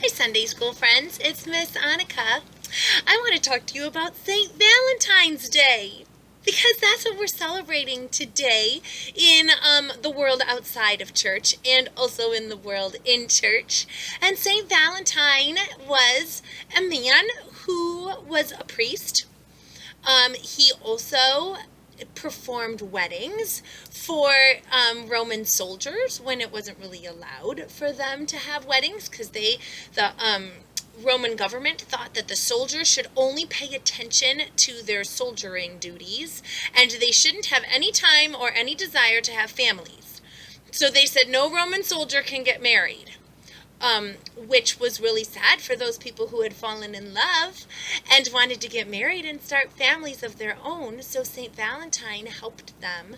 Hi, Sunday School friends. It's Miss Annika. I want to talk to you about St. Valentine's Day because that's what we're celebrating today in the world outside of church and also in the world in church. And St. Valentine was a man who was a priest. He also performed weddings for Roman soldiers when it wasn't really allowed for them to have weddings because the Roman government thought that the soldiers should only pay attention to their soldiering duties and they shouldn't have any time or any desire to have families. So they said no Roman soldier can get married. Which was really sad for those people who had fallen in love and wanted to get married and start families of their own. So St. Valentine helped them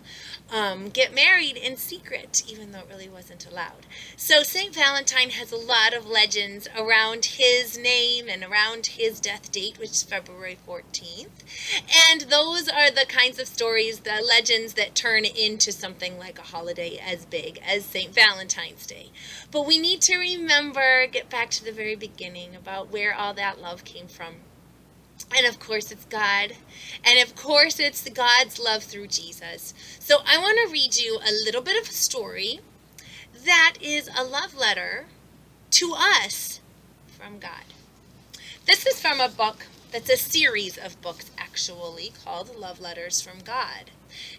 get married in secret, even though it really wasn't allowed. So St. Valentine has a lot of legends around his name and around his death date, which is February 14th. And those are the kinds of stories, the legends that turn into something like a holiday as big as St. Valentine's Day. But we need to remember, get back to the very beginning about where all that love came from. And of course it's God. And of course it's God's love through Jesus. So I want to read you a little bit of a story that is a love letter to us from God. This is from a book that's a series of books actually called Love Letters from God.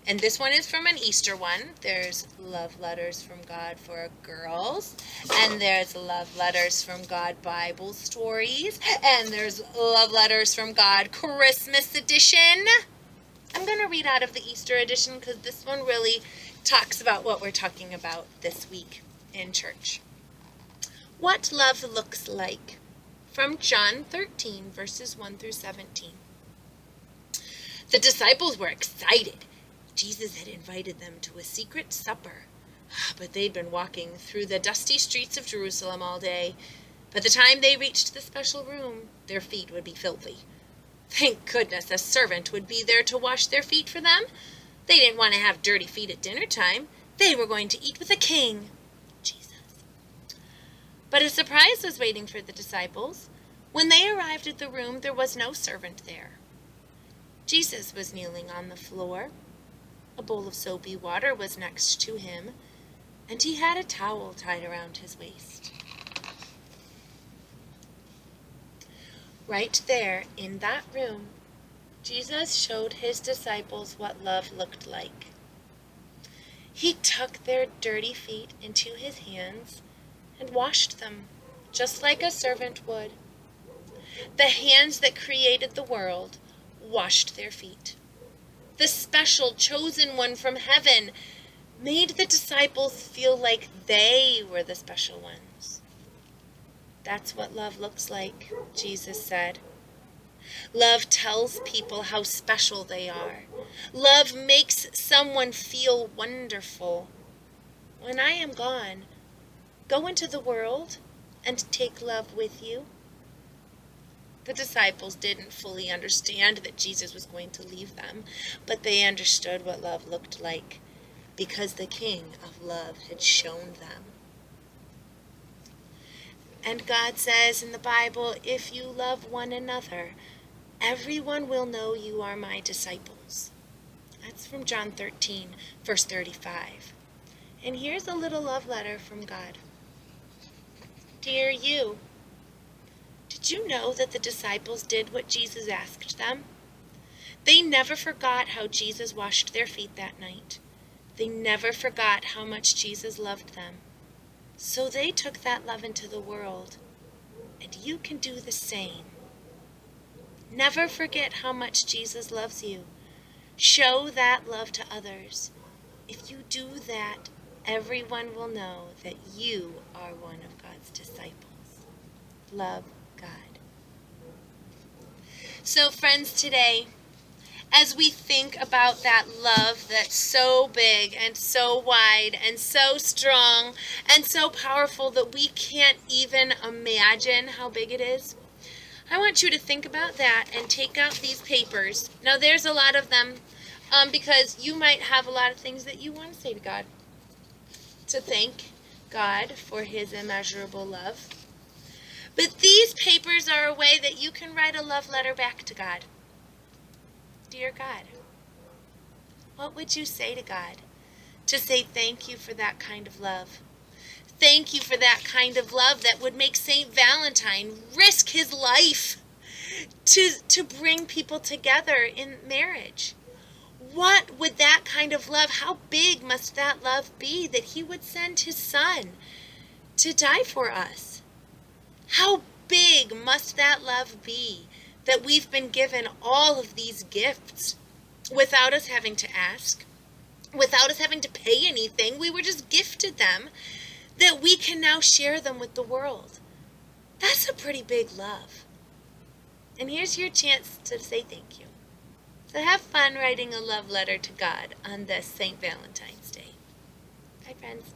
And this one is from an Easter one. There's Love Letters from God for girls. And there's Love Letters from God Bible stories. And there's Love Letters from God Christmas edition. I'm going to read out of the Easter edition because this one really talks about what we're talking about this week in church. What love looks like. From John 13, verses 1 through 17. The disciples were excited. Jesus had invited them to a secret supper, but they'd been walking through the dusty streets of Jerusalem all day. By the time they reached the special room, their feet would be filthy. Thank goodness a servant would be there to wash their feet for them. They didn't want to have dirty feet at dinner time. They were going to eat with a king, Jesus. But a surprise was waiting for the disciples. When they arrived at the room, there was no servant there. Jesus was kneeling on the floor. A bowl of soapy water was next to him, and he had a towel tied around his waist. Right there, in that room, Jesus showed his disciples what love looked like. He took their dirty feet into his hands and washed them, just like a servant would. The hands that created the world washed their feet. The special chosen one from heaven made the disciples feel like they were the special ones. That's what love looks like, Jesus said. Love tells people how special they are. Love makes someone feel wonderful. When I am gone, go into the world and take love with you. The disciples didn't fully understand that Jesus was going to leave them, but they understood what love looked like because the King of Love had shown them. And God says in the Bible, if you love one another, everyone will know you are my disciples. That's from John 13, verse 35. And here's a little love letter from God. Dear you, did you know that the disciples did what Jesus asked them? They never forgot how Jesus washed their feet that night. They never forgot how much Jesus loved them. So they took that love into the world, and you can do the same. Never forget how much Jesus loves you. Show that love to others. If you do that, everyone will know that you are one of God's disciples. Love God. So friends, today, as we think about that love that's so big and so wide and so strong and so powerful that we can't even imagine how big it is, I want you to think about that and take out these papers. Now there's a lot of them because you might have a lot of things that you want to say to God. To thank God for his immeasurable love. But these papers are a way that you can write a love letter back to God. Dear God, what would you say to God to say thank you for that kind of love? Thank you for that kind of love that would make St. Valentine risk his life to bring people together in marriage. What would that kind of love, how big must that love be that he would send his son to die for us? How big must that love be that we've been given all of these gifts without us having to ask, without us having to pay anything? We were just gifted them, that we can now share them with the world. That's a pretty big love. And here's your chance to say thank you. So have fun writing a love letter to God on this St. Valentine's Day. Bye, friends.